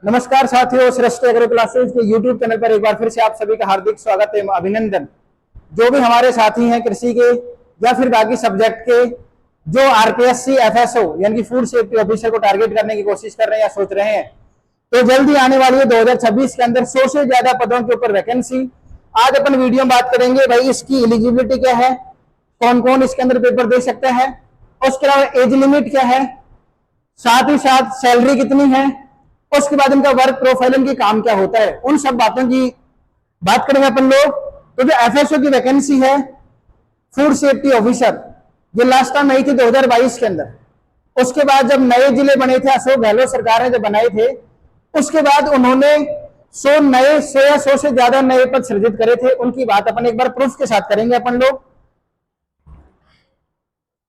नमस्कार साथियों, श्रेष्ठ एग्रो क्लासेस के यूट्यूब चैनल पर एक बार फिर से आप सभी का हार्दिक स्वागत है, अभिनंदन। जो भी हमारे साथी हैं कृषि के या फिर बाकी सब्जेक्ट के, जो आरपीएससी एफएसओ यानी कि फूड सेफ्टी ऑफिसर को टारगेट करने की कोशिश कर रहे हैं या सोच रहे हैं, तो जल्दी आने वाली है 2026 के अंदर 100 से ज्यादा पदों के ऊपर वैकेंसी। आज अपन वीडियो में बात करेंगे भाई इसकी एलिजिबिलिटी क्या है, कौन कौन इसके अंदर पेपर दे सकता है, उसके अलावा एज लिमिट क्या है, साथ ही साथ सैलरी कितनी है, उसके बाद इनका वर्क प्रोफाइल, इनकी काम क्या होता है, उन सब बातों की बात करेंगे अपन लोग। तो जो एफएसओ की वैकेंसी है फूड सेफ्टी ऑफिसर, ये लास्ट टाइम आई थी 2022 के अंदर। उसके बाद जब नए जिले बने थे, अशोक गहलोत सरकार ने जब बनाए थे, उसके बाद उन्होंने 100 से ज्यादा नए पद सृजित करे थे। उनकी बात अपन एक बार प्रूफ के साथ करेंगे अपन लोग।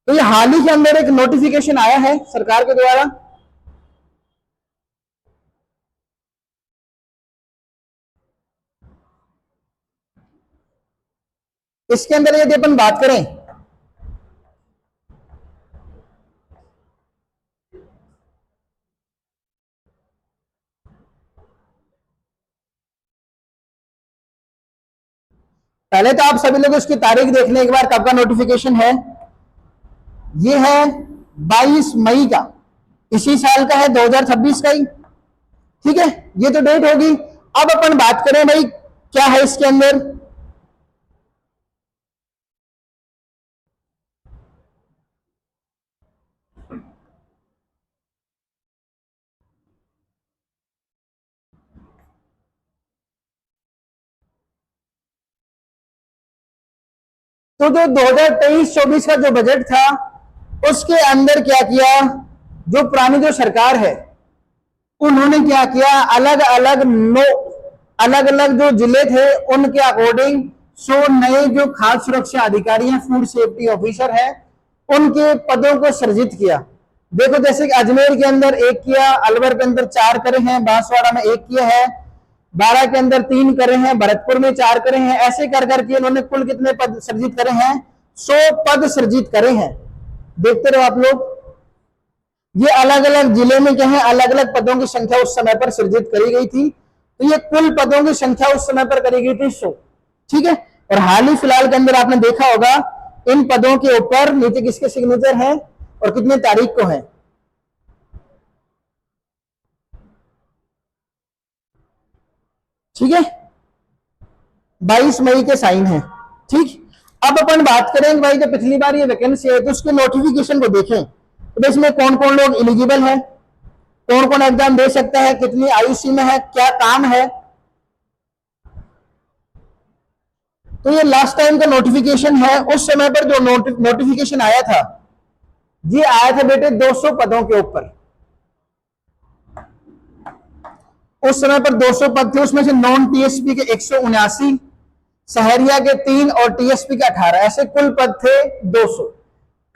तो ये हाल ही के अंदर एक नोटिफिकेशन आया है सरकार के द्वारा, इसके अंदर यदि अपन बात करें पहले तो आप सभी लोग उसकी तारीख देख लें एक बार, कब का नोटिफिकेशन है। ये है 22 मई का, इसी साल का है, 2026 का ही, ठीक है, ये तो डेट होगी। अब अपन बात करें भाई क्या है इसके अंदर। तो जो 2023-24 का जो बजट था उसके अंदर क्या किया, जो पुरानी जो सरकार है उन्होंने क्या किया, अलग अलग जो जिले थे उनके अकॉर्डिंग 100 नए जो खाद्य सुरक्षा अधिकारी हैं, फूड सेफ्टी ऑफिसर है, उनके पदों को सृजित किया। देखो जैसे कि अजमेर के अंदर 1 किया, अलवर के अंदर 4 करे हैं, बांसवाड़ा में 1 किया है, बाड़ा के अंदर 3 करे हैं, भरतपुर में 4 करे हैं। ऐसे कर करके इन्होंने कुल कितने पद सृजित करे हैं, 100 पद सृजित करे हैं। देखते रहो आप लोग, ये अलग अलग जिले में क्या है, अलग अलग पदों की संख्या उस समय पर सृजित करी गई थी। तो ये कुल पदों की संख्या उस समय पर करी गई थी 100, ठीक है। और हाल ही फिलहाल के अंदर आपने देखा होगा इन पदों के ऊपर नीचे किसके सिग्नेचर हैं और कितने तारीख को है, ठीक है, 22 मई के साइन है, ठीक। अब अपन बात करेंगे भाई, जब पिछली बार ये वैकेंसी है तो उसके नोटिफिकेशन को देखें तो इसमें कौन कौन लोग एलिजिबल है, कौन कौन एग्जाम दे सकता है, कितनी आयु सीमा है, क्या काम है। तो ये लास्ट टाइम का नोटिफिकेशन है। उस समय पर जो नोटिफिकेशन आया था, ये आया था बेटे 200 पदों के ऊपर। उस समय पर 200 पद थे, उसमें से नॉन टीएसपी के 179, सहरिया के 3 और टीएसपी के 18, ऐसे कुल पद थे 200।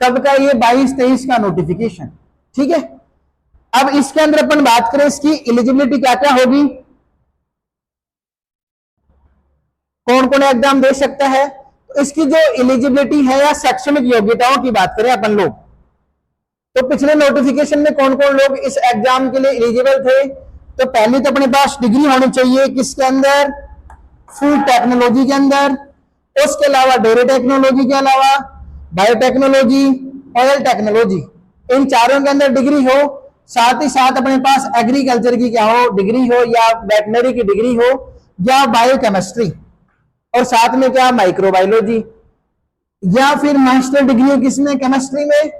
कब का, ये 22-23 का नोटिफिकेशन, ठीक है। अब इसके अंदर अपन बात करें इसकी एलिजिबिलिटी क्या क्या होगी, कौन कौन एग्जाम दे सकता है। तो इसकी जो एलिजिबिलिटी है या शैक्षणिक योग्यताओं की बात करें अपन लोग, तो पिछले नोटिफिकेशन में कौन कौन लोग इस एग्जाम के लिए एलिजिबल थे। तो पहले तो अपने पास डिग्री होनी चाहिए किसके अंदर, फूड टेक्नोलॉजी के अंदर, उसके अलावा डेयरी टेक्नोलॉजी के अलावा बायोटेक्नोलॉजी, ऑयल टेक्नोलॉजी, इन चारों के अंदर डिग्री हो। साथ ही साथ अपने पास एग्रीकल्चर की क्या हो, डिग्री हो, या वेटनरी की डिग्री हो, या बायोकेमिस्ट्री, और साथ में क्या माइक्रोबायोलॉजी, या फिर मास्टर डिग्री हो किसमें, केमिस्ट्री में,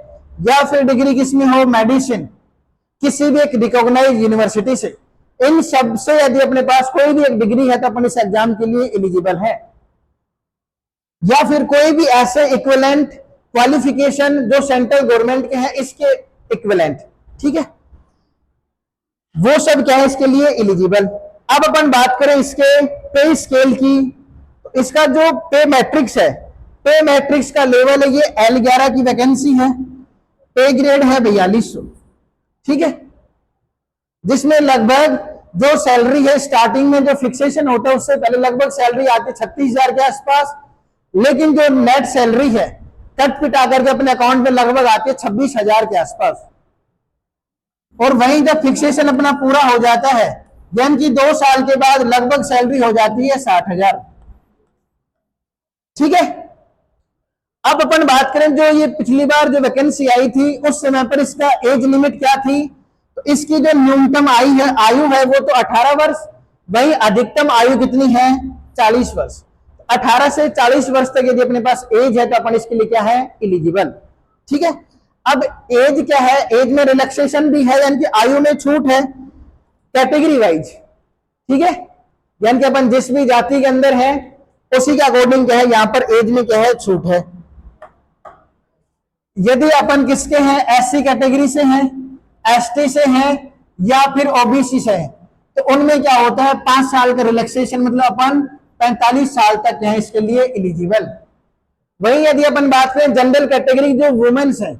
या फिर डिग्री किसमें हो, मेडिसिन, किसी भी एक रिकॉग्नाइज यूनिवर्सिटी से। इन सब से यदि अपने पास कोई भी एक डिग्री है तो अपन इस एग्जाम के लिए एलिजिबल है। या फिर कोई भी ऐसे इक्विवेलेंट क्वालिफिकेशन जो सेंट्रल गवर्नमेंट के हैं इसके इक्विवेलेंट, ठीक है, वो सब क्या है इसके लिए एलिजिबल। अब अपन बात करें इसके पे स्केल की, तो इसका जो पे मैट्रिक्स है, पे मैट्रिक्स का लेवल है, ये L11 की वैकेंसी है, पे ग्रेड है 4200, ठीक है, जिसमें लगभग जो सैलरी है स्टार्टिंग में जो फिक्सेशन होता है उससे पहले लगभग सैलरी आती है 36,000 के आसपास, लेकिन जो नेट सैलरी है कट पिटा करके अपने अकाउंट में लगभग आती है 26,000 के आसपास। और वहीं जब फिक्सेशन अपना पूरा हो जाता है यानी कि 2 साल के बाद लगभग सैलरी हो जाती है 60,000। ठीक है, अब अपन बात करें जो ये पिछली बार जो वैकेंसी आई थी उस समय पर इसका एज लिमिट क्या थी, तो इसकी जो न्यूनतम आयु है वो तो 18 वर्ष, वही अधिकतम आयु कितनी है 40 वर्ष। 18 से 40 वर्ष तक यदि अपने पास एज है तो अपन इसके लिए क्या है इलिजिबल। ठीक है, अब एज क्या है, एज में रिलैक्सेशन भी है, यानी कि आयु में छूट है कैटेगरी वाइज। ठीक है, यानी कि अपन जिस भी जाति के अंदर है उसी के अकॉर्डिंग क्या है, यहां पर एज में क्या है छूट है। यदि अपन किसके हैं, एससी कैटेगरी से हैं, एसटी से हैं या फिर ओबीसी से हैं, तो उनमें क्या होता है 5 साल का रिलैक्सेशन, मतलब अपन 45 साल तक है इसके लिए इलिजिबल। वही यदि अपन बात करें जनरल कैटेगरी जो वुमेन्स है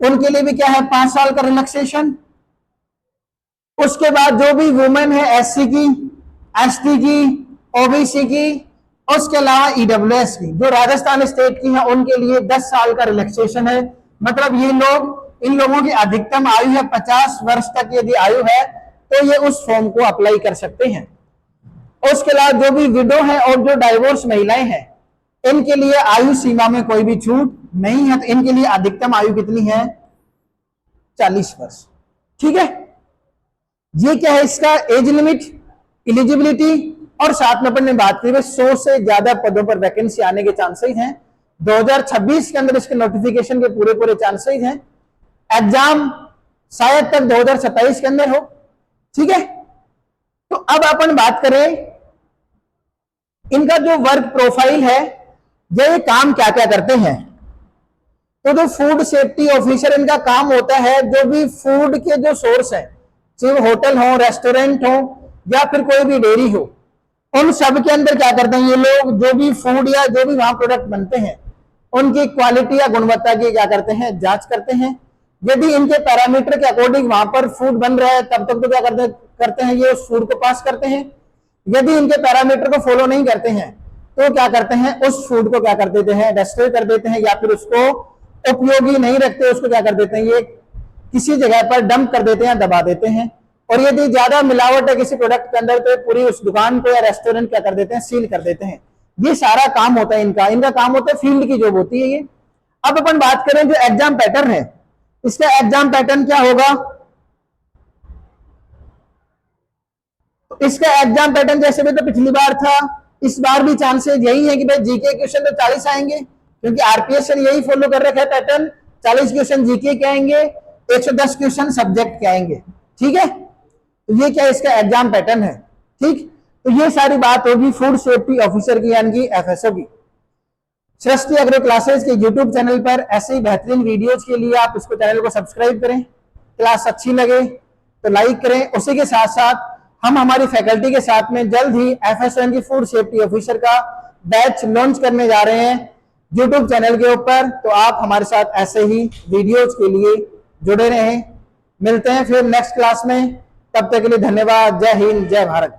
उनके लिए भी क्या है 5 साल का रिलैक्सेशन। उसके बाद जो भी वुमेन है एससी की, एसटी की, ओबीसी की, उसके अलावा ईडब्ल्यूएस की जो राजस्थान स्टेट की है उनके लिए 10 साल का रिलैक्सेशन है। मतलब ये लोग, इन लोगों की अधिकतम आयु है 50 वर्ष तक यदि आयु है तो ये उस फॉर्म को अप्लाई कर सकते हैं। उसके अलावा जो भी विडो है और जो डाइवोर्स महिलाएं हैं इनके लिए आयु सीमा में कोई भी छूट नहीं है, तो इनके लिए अधिकतम आयु कितनी है 40 वर्ष। ठीक है, ये क्या है इसका एज लिमिट, इलिजिबिलिटी, और साथ में अपन ने बात की 100 से ज्यादा पदों पर वैकेंसी आने के चांसेस हैं। 2026 के अंदर इसके नोटिफिकेशन के पूरे चांसेस हैं। एग्जाम शायद तक 2027 के अंदर हो। ठीक है, तो अब अपन बात करें इनका जो वर्क प्रोफाइल है, ये काम क्या क्या करते हैं। तो जो फूड सेफ्टी ऑफिसर इनका काम होता है, जो भी फूड के जो सोर्स है, चाहे होटल हो, रेस्टोरेंट हो या फिर कोई भी डेयरी हो, उन सब के अंदर क्या करते हैं ये लोग, जो भी फूड या जो भी वहां प्रोडक्ट बनते हैं उनकी क्वालिटी या गुणवत्ता की क्या करते हैं जांच करते हैं। यदि इनके पैरामीटर के अकॉर्डिंग वहां पर फूड बन रहा है तब तक तो क्या करते हैं ये उस फूड को पास करते हैं। यदि इनके पैरामीटर को फॉलो नहीं करते हैं तो क्या करते हैं उस फूड को क्या कर देते हैं डिस्ट्रॉय कर देते हैं, या फिर उसको उपयोगी नहीं रखते, उसको क्या कर देते हैं ये किसी जगह पर डंप कर देते हैं, दबा देते हैं। और यदि ज्यादा मिलावट है किसी प्रोडक्ट के अंदर तो पूरी उस दुकान को या रेस्टोरेंट क्या कर देते हैं सील कर देते हैं। ये सारा काम होता है इनका काम होता है, फील्ड की जॉब होती है ये। अब अपन बात करें जो एग्जाम पैटर्न है, इसका एग्जाम पैटर्न क्या होगा, तो इसका एग्जाम पैटर्न जैसे भी तो पिछली बार था, इस बार भी चांसेस यही है कि भाई जीके क्वेश्चन तो 40 आएंगे, क्योंकि आरपीएस ने यही फॉलो कर रखा है पैटर्न। 40 क्वेश्चन जीके के आएंगे, 110 क्वेश्चन सब्जेक्ट के आएंगे। ठीक है, तो ये क्या इसका एग्जाम पैटर्न है। ठीक, तो ये सारी बात होगी फूड सेफ्टी ऑफिसर की यानी कि एफएसओ की। सृष्टि एग्रो क्लासेस के यूट्यूब चैनल पर ऐसे ही बेहतरीन वीडियोज के लिए आप इसको चैनल को सब्सक्राइब करें। क्लास अच्छी लगे तो लाइक करें। उसी के साथ साथ हम हमारी फैकल्टी के साथ में जल्द ही एफएसओ यानी कि फूड सेफ्टी ऑफिसर का बैच लॉन्च करने जा रहे हैं यूट्यूब चैनल के ऊपर। तो आप हमारे साथ ऐसे ही वीडियोज के लिए जुड़े रहें। मिलते हैं फिर नेक्स्ट क्लास में, तब तक के लिए धन्यवाद। जय हिंद, जय भारत।